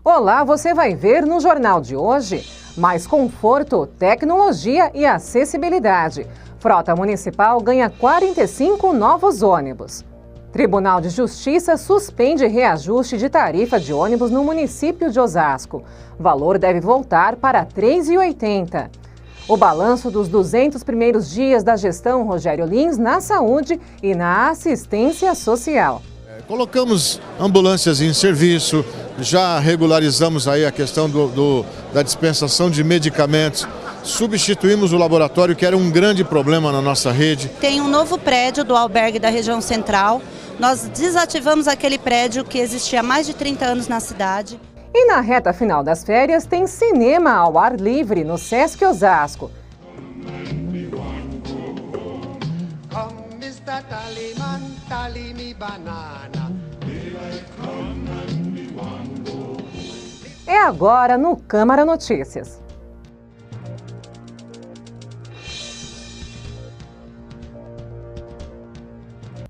Olá, você vai ver no Jornal de hoje. Mais conforto, tecnologia e acessibilidade. Frota Municipal ganha 45 novos ônibus. Tribunal de Justiça suspende reajuste de tarifa de ônibus no município de Osasco. Valor deve voltar para R$ 3,80. O balanço dos 200 primeiros dias da gestão Rogério Lins na saúde e na assistência social. Colocamos ambulâncias em serviço, já regularizamos aí a questão da dispensação de medicamentos, substituímos o laboratório, que era um grande problema na nossa rede. Tem um novo prédio do albergue da região central, nós desativamos aquele prédio que existia há mais de 30 anos na cidade. E na reta final das férias tem cinema ao ar livre no Sesc Osasco. É agora no Câmara Notícias.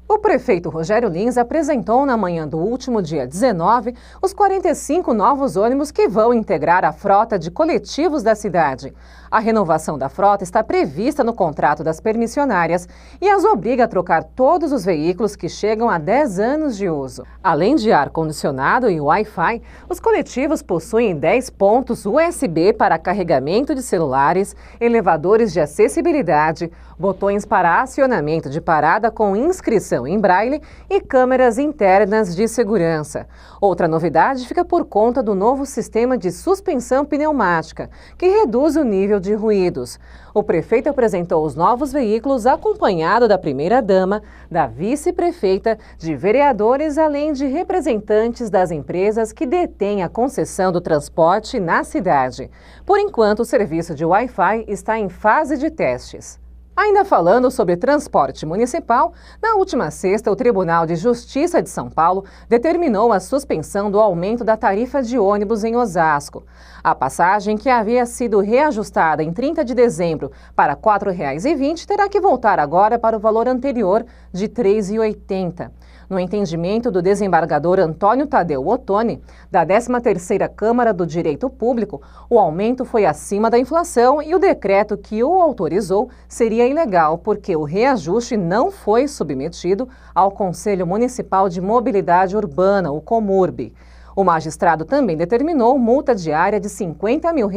O prefeito Rogério Lins apresentou na manhã do último dia 19 os 45 novos ônibus que vão integrar a frota de coletivos da cidade. A renovação da frota está prevista no contrato das permissionárias e as obriga a trocar todos os veículos que chegam a 10 anos de uso. Além de ar-condicionado e Wi-Fi, os coletivos possuem 10 pontos USB para carregamento de celulares, elevadores de acessibilidade, botões para acionamento de parada com inscrição em braille e câmeras internas de segurança. Outra novidade fica por conta do novo sistema de suspensão pneumática, que reduz o nível de ruídos. O prefeito apresentou os novos veículos acompanhado da primeira-dama, da vice-prefeita, de vereadores, além de representantes das empresas que detêm a concessão do transporte na cidade. Por enquanto, o serviço de Wi-Fi está em fase de testes. Ainda falando sobre transporte municipal, na última sexta, o Tribunal de Justiça de São Paulo determinou a suspensão do aumento da tarifa de ônibus em Osasco. A passagem, que havia sido reajustada em 30 de dezembro para R$ 4,20, terá que voltar agora para o valor anterior de R$ 3,80. No entendimento do desembargador Antônio Tadeu Ottoni, da 13ª Câmara do Direito Público, o aumento foi acima da inflação e o decreto que o autorizou seria ilegal, porque o reajuste não foi submetido ao Conselho Municipal de Mobilidade Urbana, o Comurb. O magistrado também determinou multa diária de R$ 50 mil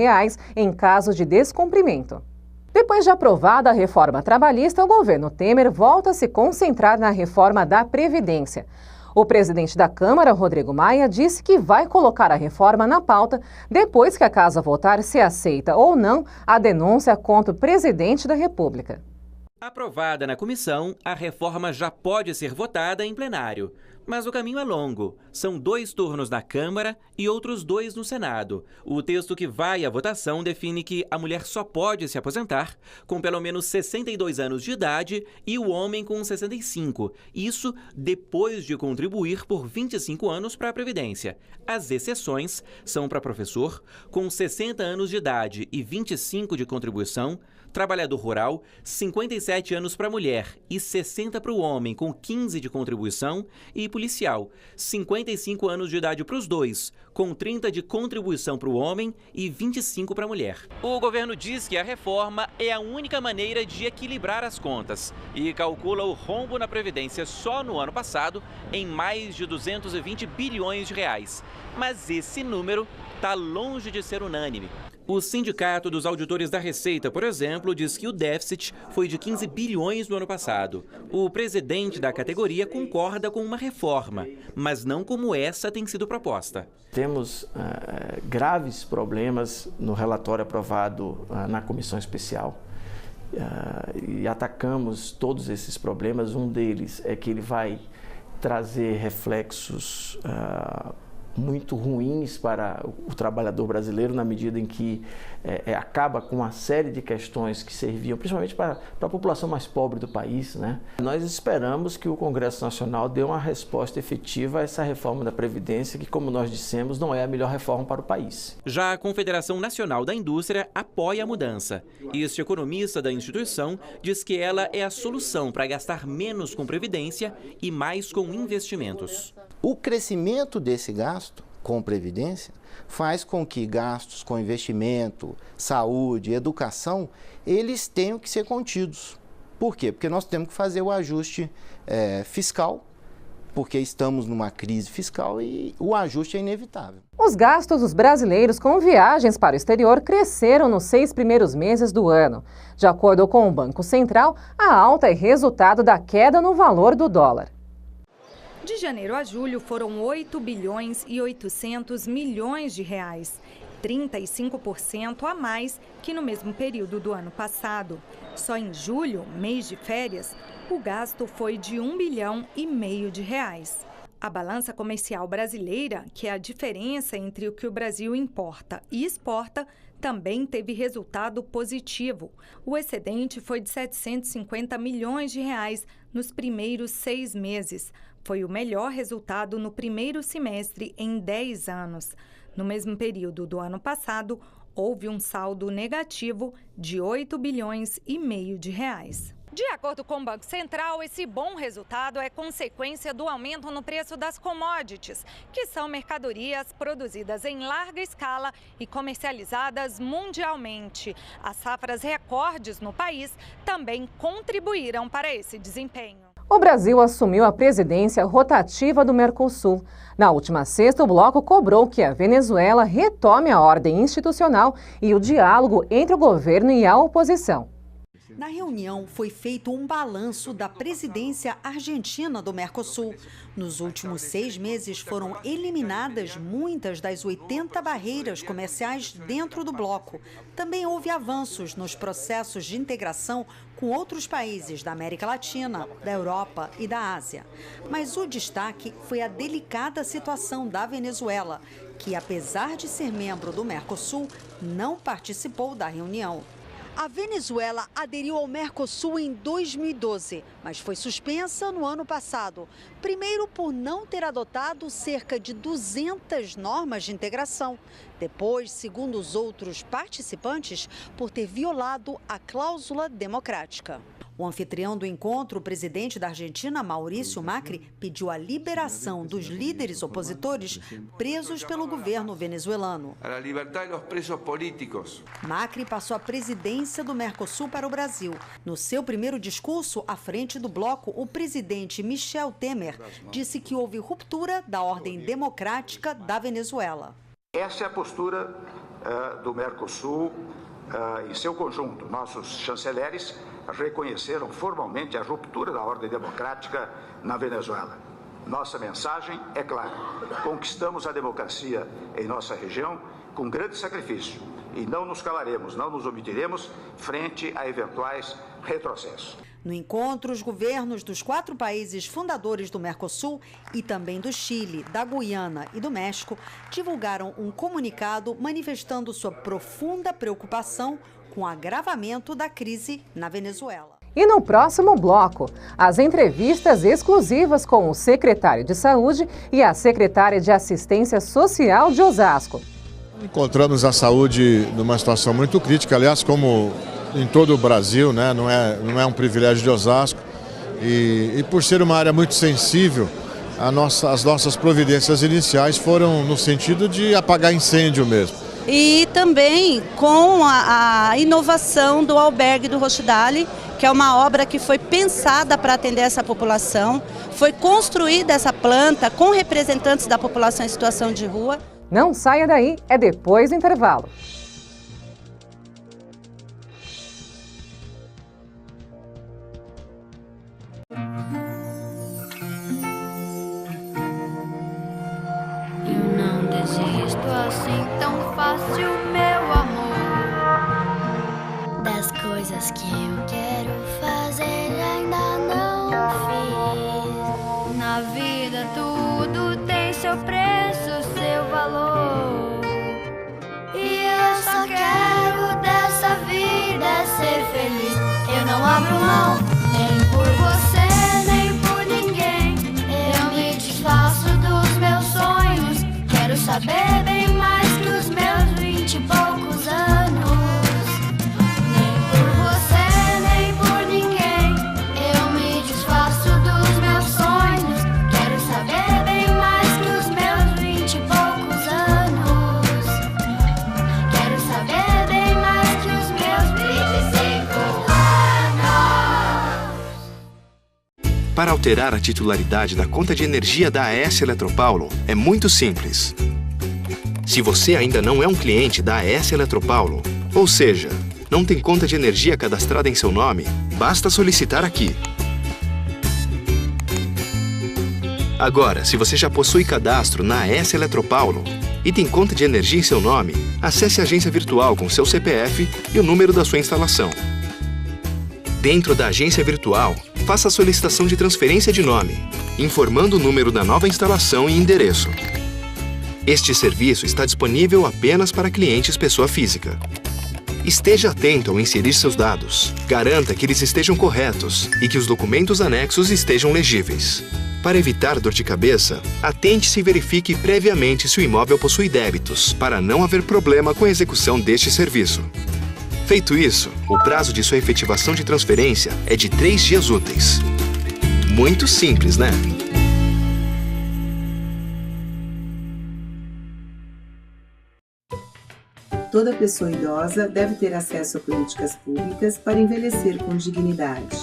em caso de descumprimento. Depois de aprovada a reforma trabalhista, o governo Temer volta a se concentrar na reforma da Previdência. O presidente da Câmara, Rodrigo Maia, disse que vai colocar a reforma na pauta depois que a Casa votar se aceita ou não a denúncia contra o presidente da República. Aprovada na comissão, a reforma já pode ser votada em plenário. Mas o caminho é longo. São 2 turnos na Câmara e outros 2 no Senado. O texto que vai à votação define que a mulher só pode se aposentar com pelo menos 62 anos de idade e o homem com 65. Isso depois de contribuir por 25 anos para a Previdência. As exceções são para professor com 60 anos de idade e 25 de contribuição, trabalhador rural, 57 anos para a mulher e 60 para o homem, com 15 de contribuição, e policial, 55 anos de idade para os dois, com 30 de contribuição para o homem e 25 para a mulher. O governo diz que a reforma é a única maneira de equilibrar as contas e calcula o rombo na Previdência só no ano passado em mais de 220 bilhões de reais. Mas esse número está longe de ser unânime. O Sindicato dos Auditores da Receita, por exemplo, diz que o déficit foi de 15 bilhões no ano passado. O presidente da categoria concorda com uma reforma, mas não como essa tem sido proposta. Temos graves problemas no relatório aprovado na comissão especial e atacamos todos esses problemas. Um deles é que ele vai trazer reflexos muito ruins para o trabalhador brasileiro, na medida em que acaba com uma série de questões que serviam principalmente para a população mais pobre do país, né? Nós esperamos que o Congresso Nacional dê uma resposta efetiva a essa reforma da Previdência, que, como nós dissemos, não é a melhor reforma para o país. Já a Confederação Nacional da Indústria apoia a mudança. Este economista da instituição diz que ela é a solução para gastar menos com Previdência e mais com investimentos. O crescimento desse gasto com previdência, faz com que gastos com investimento, saúde, educação, eles tenham que ser contidos. Por quê? Porque nós temos que fazer o ajuste fiscal, porque estamos numa crise fiscal e o ajuste é inevitável. Os gastos dos brasileiros com viagens para o exterior cresceram nos 6 primeiros meses do ano. De acordo com o Banco Central, a alta é resultado da queda no valor do dólar. De janeiro a julho foram 8 bilhões e 800 milhões de reais, 35% a mais que no mesmo período do ano passado. Só em julho, mês de férias, o gasto foi de 1,5 bilhão de reais. A balança comercial brasileira, que é a diferença entre o que o Brasil importa e exporta, também teve resultado positivo. O excedente foi de 750 milhões de reais nos primeiros 6 meses. Foi o melhor resultado no primeiro semestre em 10 anos. No mesmo período do ano passado, houve um saldo negativo de 8,5 bilhões de reais. De acordo com o Banco Central, esse bom resultado é consequência do aumento no preço das commodities, que são mercadorias produzidas em larga escala e comercializadas mundialmente. As safras recordes no país também contribuíram para esse desempenho. O Brasil assumiu a presidência rotativa do Mercosul. Na última sexta, o bloco cobrou que a Venezuela retome a ordem institucional e o diálogo entre o governo e a oposição. Na reunião, foi feito um balanço da presidência argentina do Mercosul. Nos últimos 6 meses, foram eliminadas muitas das 80 barreiras comerciais dentro do bloco. Também houve avanços nos processos de integração com outros países da América Latina, da Europa e da Ásia. Mas o destaque foi a delicada situação da Venezuela, que, apesar de ser membro do Mercosul, não participou da reunião. A Venezuela aderiu ao Mercosul em 2012, mas foi suspensa no ano passado. Primeiro, por não ter adotado cerca de 200 normas de integração. Depois, segundo os outros participantes, por ter violado a cláusula democrática. O anfitrião do encontro, o presidente da Argentina, Maurício Macri, pediu a liberação dos líderes opositores presos pelo governo venezuelano. Macri passou a presidência do Mercosul para o Brasil. No seu primeiro discurso, à frente do bloco, o presidente Michel Temer disse que houve ruptura da ordem democrática da Venezuela. Essa é a postura do Mercosul em seu conjunto. Nossos chanceleres reconheceram formalmente a ruptura da ordem democrática na Venezuela. Nossa mensagem é clara: conquistamos a democracia em nossa região com grande sacrifício e não nos calaremos, não nos omitiremos frente a eventuais retrocessos. No encontro, os governos dos 4 países fundadores do Mercosul e também do Chile, da Guiana e do México divulgaram um comunicado manifestando sua profunda preocupação com o agravamento da crise na Venezuela. E no próximo bloco, as entrevistas exclusivas com o secretário de Saúde e a secretária de Assistência Social de Osasco. Encontramos a saúde numa situação muito crítica, aliás, como em todo o Brasil, né? Não é um privilégio de Osasco. E por ser uma área muito sensível, as nossas providências iniciais foram no sentido de apagar incêndio mesmo. E também com a inovação do albergue do Rochdale, que é uma obra que foi pensada para atender essa população, foi construída essa planta com representantes da população em situação de rua. Não saia daí, é depois do intervalo. Eu não desisto assim tão fácil, meu amor. Das coisas que eu quero fazer ainda não fiz. Na vida tudo tem seu preço, seu valor. E eu Para alterar a titularidade da conta de energia da AES Eletropaulo, é muito simples. Se você ainda não é um cliente da AES Eletropaulo, ou seja, não tem conta de energia cadastrada em seu nome, basta solicitar aqui. Agora, se você já possui cadastro na AES Eletropaulo e tem conta de energia em seu nome, acesse a agência virtual com seu CPF e o número da sua instalação. Dentro da agência virtual, faça a solicitação de transferência de nome, informando o número da nova instalação e endereço. Este serviço está disponível apenas para clientes pessoa física. Esteja atento ao inserir seus dados. Garanta que eles estejam corretos e que os documentos anexos estejam legíveis. Para evitar dor de cabeça, atente-se e verifique previamente se o imóvel possui débitos, para não haver problema com a execução deste serviço. Feito isso, o prazo de sua efetivação de transferência é de 3 dias úteis. Muito simples, né? Toda pessoa idosa deve ter acesso a políticas públicas para envelhecer com dignidade.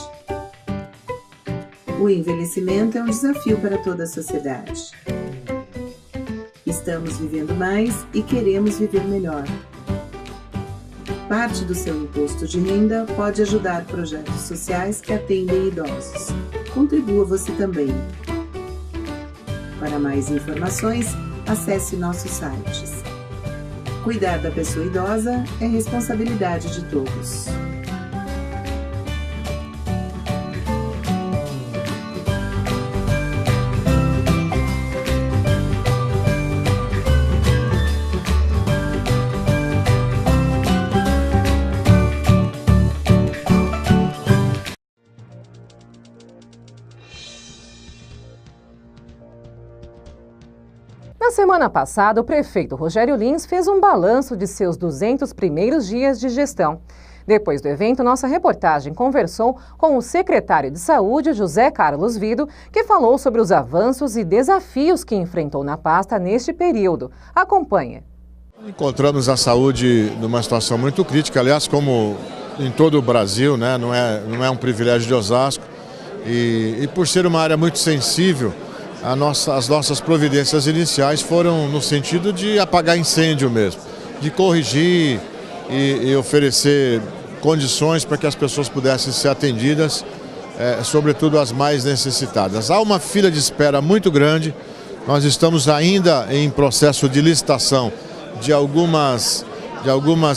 O envelhecimento é um desafio para toda a sociedade. Estamos vivendo mais e queremos viver melhor. Parte do seu imposto de renda pode ajudar projetos sociais que atendem idosos. Contribua você também. Para mais informações, acesse nossos sites. Cuidar da pessoa idosa é responsabilidade de todos. Na semana passada, o prefeito Rogério Lins fez um balanço de seus 200 primeiros dias de gestão. Depois do evento, nossa reportagem conversou com o secretário de Saúde, José Carlos Vido, que falou sobre os avanços e desafios que enfrentou na pasta neste período. Acompanhe. Encontramos a saúde numa situação muito crítica, aliás, como em todo o Brasil, né? Não é um privilégio de Osasco. E por ser uma área muito sensível, as nossas providências iniciais foram no sentido de apagar incêndio mesmo, de corrigir e oferecer condições para que as pessoas pudessem ser atendidas, sobretudo as mais necessitadas. Há uma fila de espera muito grande, nós estamos ainda em processo de licitação de algumas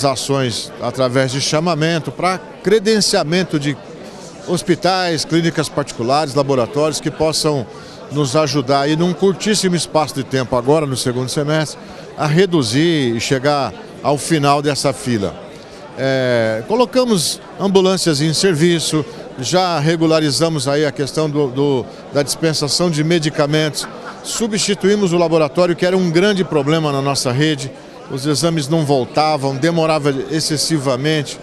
ações através de chamamento para credenciamento de hospitais, clínicas particulares, laboratórios que possam nos ajudar aí num curtíssimo espaço de tempo agora no segundo semestre a reduzir e chegar ao final dessa fila. Colocamos ambulâncias em serviço, já regularizamos aí a questão da dispensação de medicamentos, substituímos o laboratório que era um grande problema na nossa rede, os exames não voltavam, demorava excessivamente,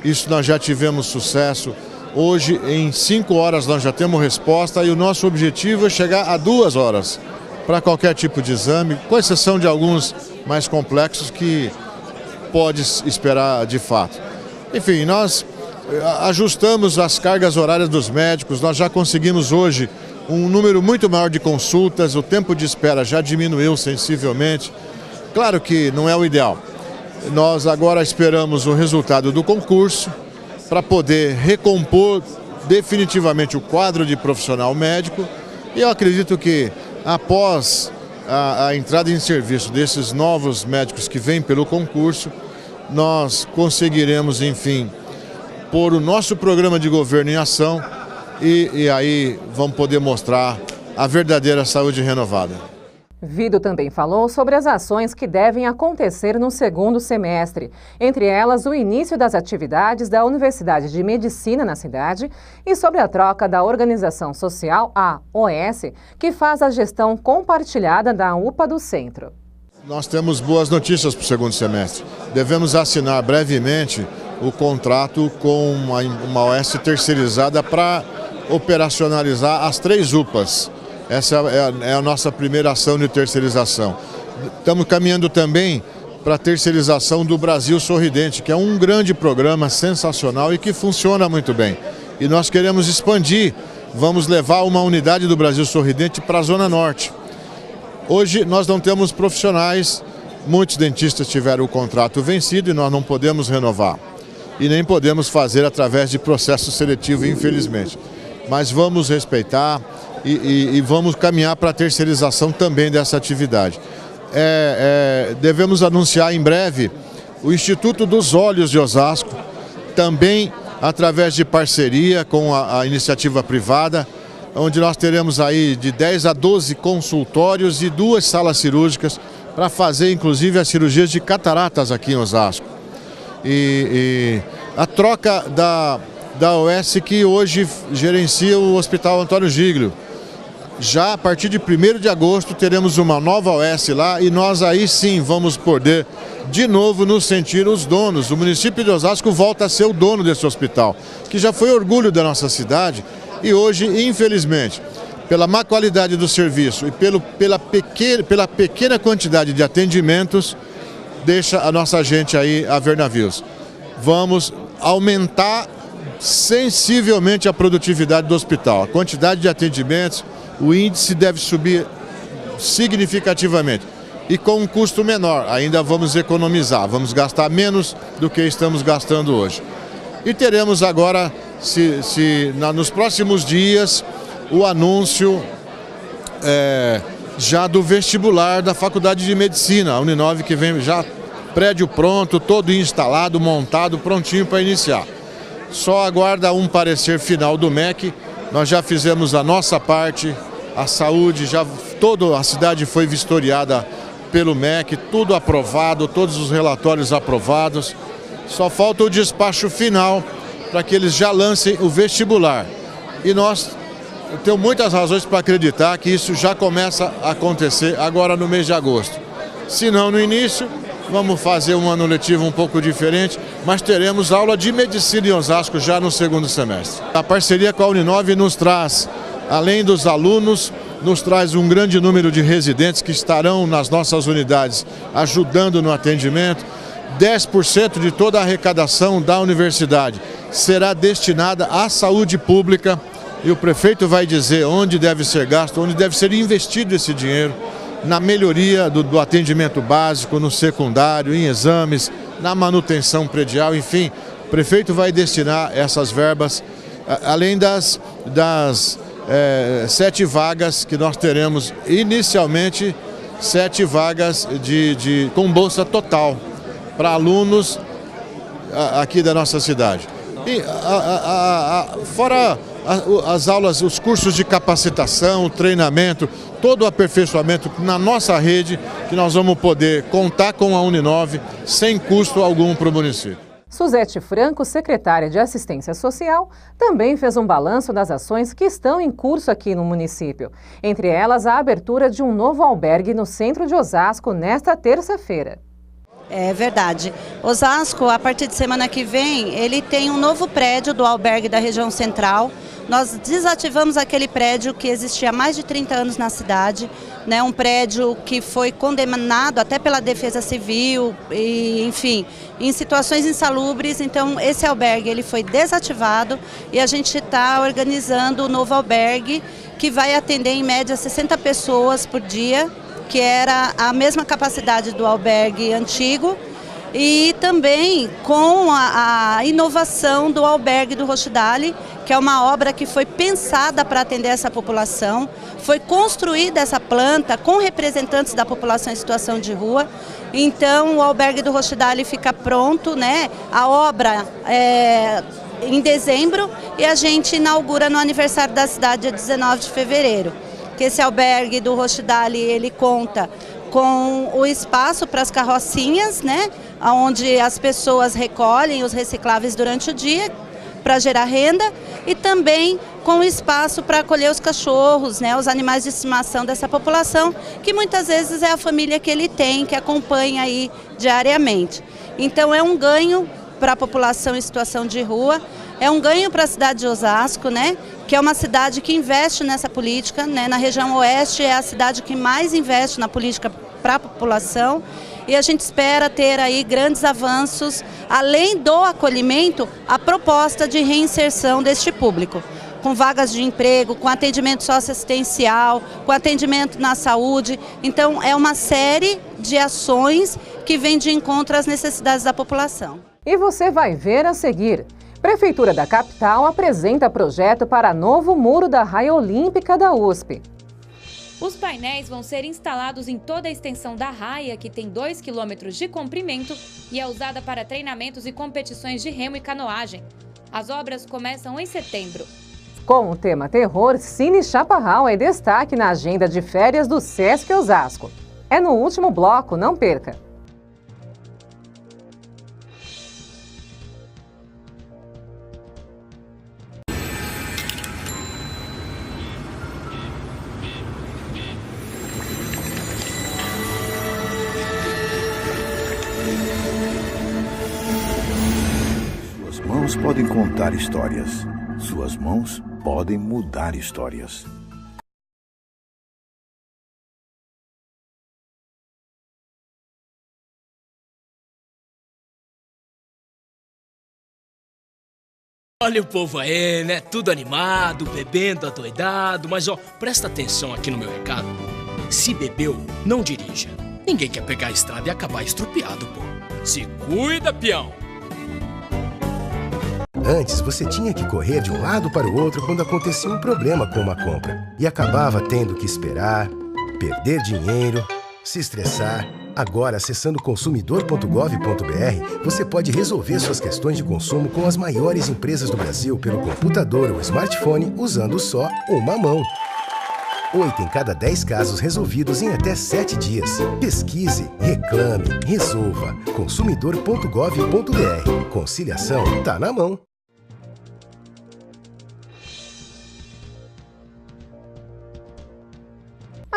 isso nós já tivemos sucesso. Hoje, em 5 horas, nós já temos resposta e o nosso objetivo é chegar a 2 horas para qualquer tipo de exame, com exceção de alguns mais complexos que pode esperar de fato. Enfim, nós ajustamos as cargas horárias dos médicos, nós já conseguimos hoje um número muito maior de consultas, o tempo de espera já diminuiu sensivelmente. Claro que não é o ideal. Nós agora esperamos o resultado do concurso, para poder recompor definitivamente o quadro de profissional médico. E eu acredito que após a entrada em serviço desses novos médicos que vêm pelo concurso, nós conseguiremos, enfim, pôr o nosso programa de governo em ação e aí vamos poder mostrar a verdadeira saúde renovada. Vido também falou sobre as ações que devem acontecer no segundo semestre, entre elas o início das atividades da Universidade de Medicina na cidade e sobre a troca da organização social, a OS, que faz a gestão compartilhada da UPA do Centro. Nós temos boas notícias para o segundo semestre. Devemos assinar brevemente o contrato com uma OS terceirizada para operacionalizar as 3 UPAs. Essa é a nossa primeira ação de terceirização. Estamos caminhando também para a terceirização do Brasil Sorridente, que é um grande programa sensacional e que funciona muito bem. E nós queremos expandir vamos levar uma unidade do Brasil Sorridente para a Zona Norte. Hoje nós não temos profissionais, muitos dentistas tiveram o contrato vencido e nós não podemos renovar. E nem podemos fazer através de processo seletivo, infelizmente. Mas vamos respeitar e vamos caminhar para a terceirização também dessa atividade. Devemos anunciar em breve o Instituto dos Olhos de Osasco, também através de parceria com a iniciativa privada, onde nós teremos aí de 10 a 12 consultórios e 2 salas cirúrgicas para fazer inclusive as cirurgias de cataratas aqui em Osasco. E a troca da OS que hoje gerencia o Hospital Antônio Giglio. Já a partir de 1º de agosto teremos uma nova OS lá e nós aí sim vamos poder de novo nos sentir os donos. O município de Osasco volta a ser o dono desse hospital, que já foi orgulho da nossa cidade e hoje, infelizmente, pela má qualidade do serviço e pela pequena quantidade de atendimentos, deixa a nossa gente aí a ver navios. Vamos aumentar sensivelmente a produtividade do hospital, a quantidade de atendimentos, o índice deve subir significativamente e com um custo menor, ainda vamos economizar, vamos gastar menos do que estamos gastando hoje. E teremos agora, nos próximos dias, o anúncio já do vestibular da Faculdade de Medicina, a Uninove, que vem já prédio pronto, todo instalado, montado, prontinho para iniciar. Só aguarda um parecer final do MEC, nós já fizemos a nossa parte, a saúde, toda a cidade foi vistoriada pelo MEC, tudo aprovado, todos os relatórios aprovados. Só falta o despacho final para que eles já lancem o vestibular. E eu tenho muitas razões para acreditar que isso já começa a acontecer agora no mês de agosto. Se não no início, vamos fazer um ano letivo um pouco diferente, mas teremos aula de medicina em Osasco já no 2º semestre. A parceria com a Uninove nos traz, além dos alunos, nos traz um grande número de residentes que estarão nas nossas unidades ajudando no atendimento. 10% de toda a arrecadação da universidade será destinada à saúde pública e o prefeito vai dizer onde deve ser gasto, onde deve ser investido esse dinheiro, na melhoria do atendimento básico, no secundário, em exames, na manutenção predial, enfim. O prefeito vai destinar essas verbas, além das 7 vagas que nós teremos inicialmente, 7 vagas com bolsa total para alunos aqui da nossa cidade. E fora as aulas, os cursos de capacitação, treinamento, todo o aperfeiçoamento na nossa rede, que nós vamos poder contar com a Uninove sem custo algum para o município. Suzete Franco, secretária de Assistência Social, também fez um balanço das ações que estão em curso aqui no município. Entre elas, a abertura de um novo albergue no centro de Osasco nesta terça-feira. É verdade. Osasco, a partir de semana que vem, ele tem um novo prédio do albergue da região central. Nós desativamos aquele prédio que existia há mais de 30 anos na cidade, né? Um prédio que foi condenado até pela Defesa Civil, e, enfim, em situações insalubres. Então, esse albergue ele foi desativado e a gente está organizando o novo albergue que vai atender em média 60 pessoas por dia, que era a mesma capacidade do albergue antigo, e também com a inovação do albergue do Rochdale, que é uma obra que foi pensada para atender essa população, foi construída essa planta com representantes da população em situação de rua. Então o albergue do Rochdale fica pronto, né? A obra em dezembro e a gente inaugura no aniversário da cidade, dia 19 de fevereiro. Que esse albergue do Rochdale, ele conta com o espaço para as carrocinhas, né, onde as pessoas recolhem os recicláveis durante o dia para gerar renda, e também com espaço para acolher os cachorros, né, os animais de estimação dessa população, que muitas vezes é a família que ele tem, que acompanha aí diariamente. Então é um ganho para a população em situação de rua, é um ganho para a cidade de Osasco, né, que é uma cidade que investe nessa política, né, na região oeste é a cidade que mais investe na política para a população, e a gente espera ter aí grandes avanços, além do acolhimento, a proposta de reinserção deste público. com vagas de emprego, com atendimento socioassistencial, com atendimento na saúde. Então, é uma série de ações que vem de encontro às necessidades da população. E você vai ver a seguir. Prefeitura da capital apresenta projeto para novo muro da raia olímpica da USP. Os painéis vão ser instalados em toda a extensão da raia, que tem 2 km de comprimento e é usada para treinamentos e competições de remo e canoagem. As obras começam em setembro. Com o tema terror, Cine Chaparral é destaque na agenda de férias do Sesc Osasco. É no último bloco, não perca! Suas mãos podem contar histórias. Suas mãos podem mudar histórias. Olha o povo aí, né? Tudo animado, bebendo, adoidado. Mas, ó, presta atenção aqui no meu recado. Se bebeu, não dirija. Ninguém quer pegar a estrada e acabar estrupiado, pô. Se cuida, peão! Antes, você tinha que correr de um lado para o outro quando acontecia um problema com uma compra. E acabava tendo que esperar, perder dinheiro, se estressar. Agora, acessando consumidor.gov.br, você pode resolver suas questões de consumo com as maiores empresas do Brasil pelo computador ou smartphone usando só uma mão. 8 em cada 10 casos resolvidos em até 7 dias. Pesquise, reclame, resolva. Consumidor.gov.br. Conciliação tá na mão.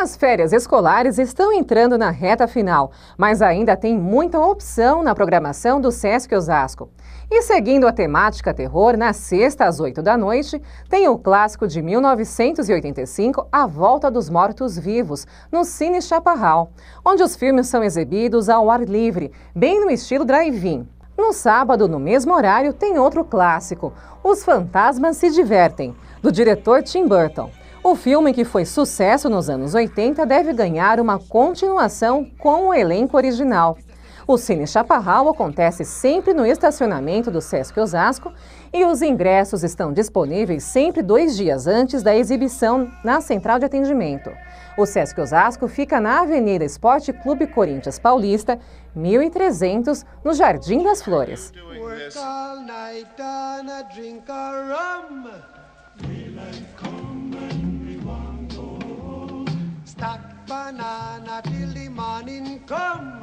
As férias escolares estão entrando na reta final, mas ainda tem muita opção na programação do Sesc Osasco. E seguindo a temática terror, na sexta às 8 da noite, tem o clássico de 1985, A Volta dos Mortos-Vivos, no Cine Chaparral, onde os filmes são exibidos ao ar livre, bem no estilo drive-in. No sábado, no mesmo horário, tem outro clássico, Os Fantasmas se Divertem, do diretor Tim Burton. O filme, que foi sucesso nos anos 80, deve ganhar uma continuação com o elenco original. O Cine Chaparral acontece sempre no estacionamento do Sesc Osasco e os ingressos estão disponíveis sempre 2 dias antes da exibição na central de atendimento. O Sesc Osasco fica na Avenida Esporte Clube Corinthians Paulista, 1300, no Jardim das Flores. Stack banana till the morning come.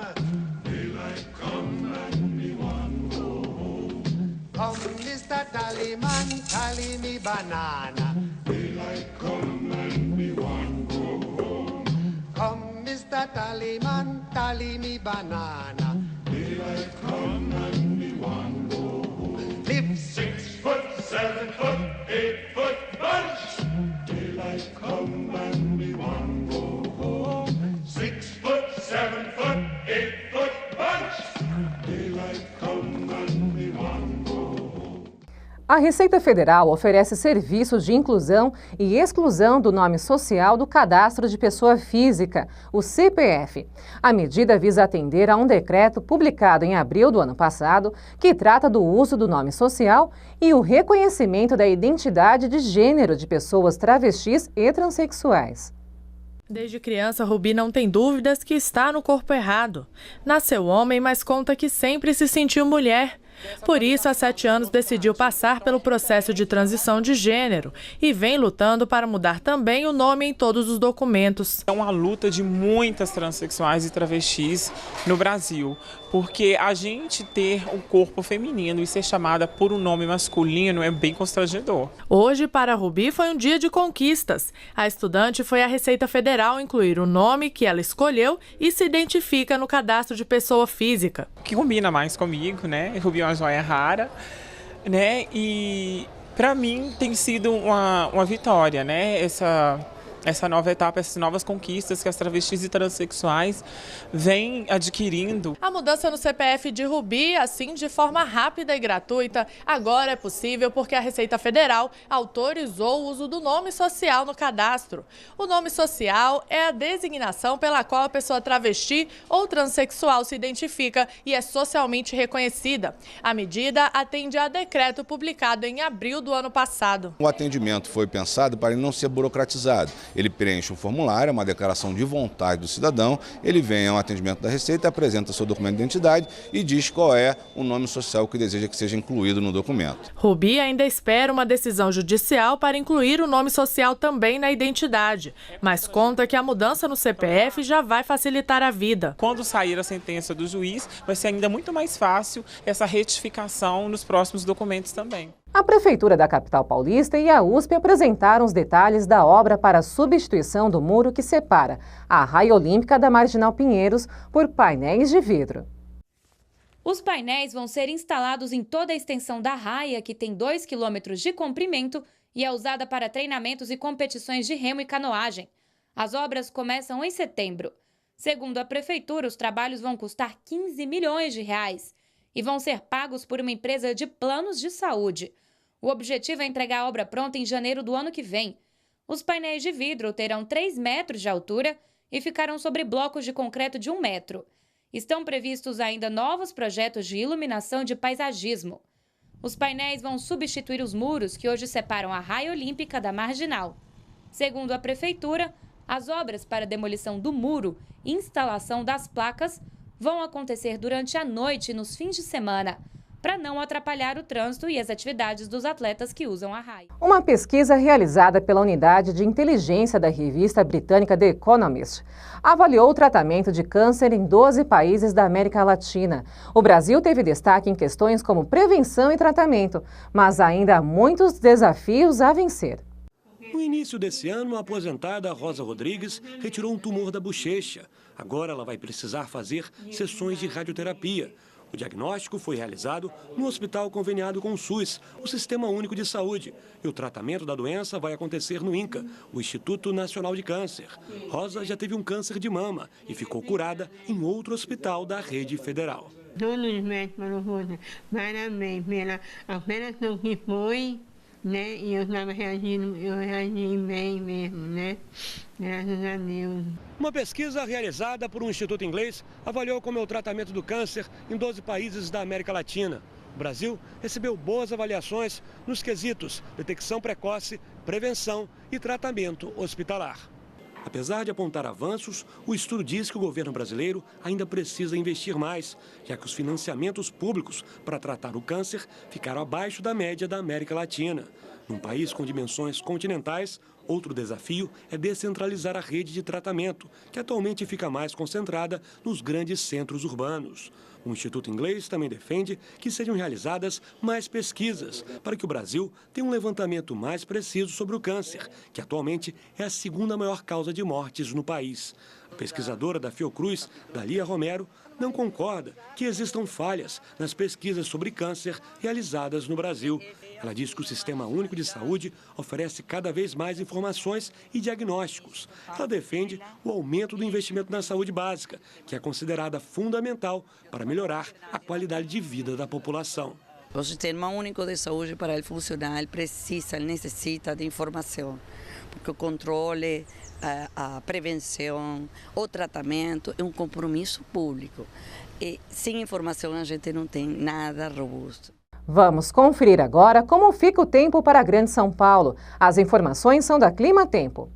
Daylight come and me want go home. Come, Mr. Tallyman, tally me banana. Daylight come and me want go home. Come, Mr. Tallyman, tally me banana. Daylight come and me want go home. Live 6 foot, 7 foot, 8 foot bunch. Daylight come and me want go home. 6 foot, 7 foot, 8 foot bunch. Daylight come and me want go home. A Receita Federal oferece serviços de inclusão e exclusão do nome social do Cadastro de Pessoa Física, o CPF. A medida visa atender a um decreto publicado em abril do ano passado, que trata do uso do nome social e o reconhecimento da identidade de gênero de pessoas travestis e transexuais. Desde criança, Rubi não tem dúvidas que está no corpo errado. Nasceu homem, mas conta que sempre se sentiu mulher. Por isso, há 7 anos, decidiu passar pelo processo de transição de gênero e vem lutando para mudar também o nome em todos os documentos. É uma luta de muitas transexuais e travestis no Brasil, porque a gente ter um corpo feminino e ser chamada por um nome masculino é bem constrangedor. Hoje, para a Rubi, foi um dia de conquistas. A estudante foi à Receita Federal incluir o nome que ela escolheu e se identifica no cadastro de pessoa física. O que combina mais comigo, né? Rubi é uma joia rara, né? E para mim tem sido uma vitória, né? essa nova etapa, essas novas conquistas que as travestis e transexuais vêm adquirindo. A mudança no CPF de Rubi, assim, de forma rápida e gratuita, agora é possível porque a Receita Federal autorizou o uso do nome social no cadastro. O nome social é a designação pela qual a pessoa travesti ou transexual se identifica e é socialmente reconhecida. A medida atende a decreto publicado em abril do ano passado. O atendimento foi pensado para ele não ser burocratizado. Ele preenche um formulário, uma declaração de vontade do cidadão, ele vem ao atendimento da Receita, apresenta seu documento de identidade e diz qual é o nome social que deseja que seja incluído no documento. Rubi ainda espera uma decisão judicial para incluir o nome social também na identidade, mas conta que a mudança no CPF já vai facilitar a vida. Quando sair a sentença do juiz, vai ser ainda muito mais fácil essa retificação nos próximos documentos também. A Prefeitura da capital paulista e a USP apresentaram os detalhes da obra para a substituição do muro que separa a Raia Olímpica da Marginal Pinheiros por painéis de vidro. Os painéis vão ser instalados em toda a extensão da raia, que tem 2 quilômetros de comprimento e é usada para treinamentos e competições de remo e canoagem. As obras começam em setembro. Segundo a Prefeitura, os trabalhos vão custar 15 milhões de reais e vão ser pagos por uma empresa de planos de saúde. O objetivo é entregar a obra pronta em janeiro do ano que vem. Os painéis de vidro terão 3 metros de altura e ficarão sobre blocos de concreto de 1 metro. Estão previstos ainda novos projetos de iluminação e de paisagismo. Os painéis vão substituir os muros que hoje separam a Raia Olímpica da Marginal. Segundo a Prefeitura, as obras para demolição do muro e instalação das placas vão acontecer durante a noite e nos fins de semana, para não atrapalhar o trânsito e as atividades dos atletas que usam a raia. Uma pesquisa realizada pela unidade de inteligência da revista britânica The Economist avaliou o tratamento de câncer em 12 países da América Latina. O Brasil teve destaque em questões como prevenção e tratamento, mas ainda há muitos desafios a vencer. No início desse ano, a aposentada Rosa Rodrigues retirou um tumor da bochecha. Agora ela vai precisar fazer sessões de radioterapia. O diagnóstico foi realizado no hospital conveniado com o SUS, o Sistema Único de Saúde. E o tratamento da doença vai acontecer no INCA, o Instituto Nacional de Câncer. Rosa já teve um câncer de mama e ficou curada em outro hospital da rede federal. Todos os médicos falaram, parabéns pela operação que foi, né? E eu reagi bem mesmo, né? Graças a Deus. Uma pesquisa realizada por um instituto inglês avaliou como é o tratamento do câncer em 12 países da América Latina. O Brasil recebeu boas avaliações nos quesitos detecção precoce, prevenção e tratamento hospitalar. Apesar de apontar avanços, o estudo diz que o governo brasileiro ainda precisa investir mais, já que os financiamentos públicos para tratar o câncer ficaram abaixo da média da América Latina. Num país com dimensões continentais, outro desafio é descentralizar a rede de tratamento, que atualmente fica mais concentrada nos grandes centros urbanos. O Instituto Inglês também defende que sejam realizadas mais pesquisas para que o Brasil tenha um levantamento mais preciso sobre o câncer, que atualmente é a segunda maior causa de mortes no país. A pesquisadora da Fiocruz, Dalia Romero, não concorda que existam falhas nas pesquisas sobre câncer realizadas no Brasil. Ela diz que o Sistema Único de Saúde oferece cada vez mais informações e diagnósticos. Ela defende o aumento do investimento na saúde básica, que é considerada fundamental para melhorar a qualidade de vida da população. O Sistema Único de Saúde, para ele funcionar, ele necessita de informação, porque o controle, a prevenção, o tratamento é um compromisso público. E sem informação a gente não tem nada robusto. Vamos conferir agora como fica o tempo para a Grande São Paulo. As informações são da Clima Tempo.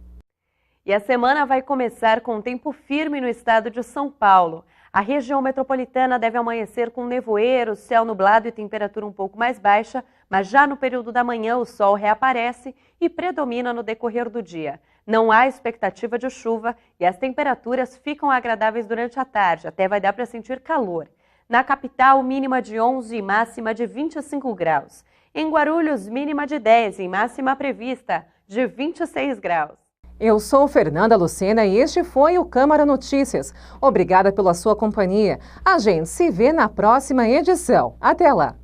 E a semana vai começar com tempo firme no estado de São Paulo. A região metropolitana deve amanhecer com nevoeiro, céu nublado e temperatura um pouco mais baixa, mas já no período da manhã o sol reaparece e predomina no decorrer do dia. Não há expectativa de chuva e as temperaturas ficam agradáveis durante a tarde, até vai dar para sentir calor. Na capital, mínima de 11 e máxima de 25 graus. Em Guarulhos, mínima de 10 e máxima prevista de 26 graus. Eu sou Fernanda Lucena e este foi o Câmara Notícias. Obrigada pela sua companhia. A gente se vê na próxima edição. Até lá!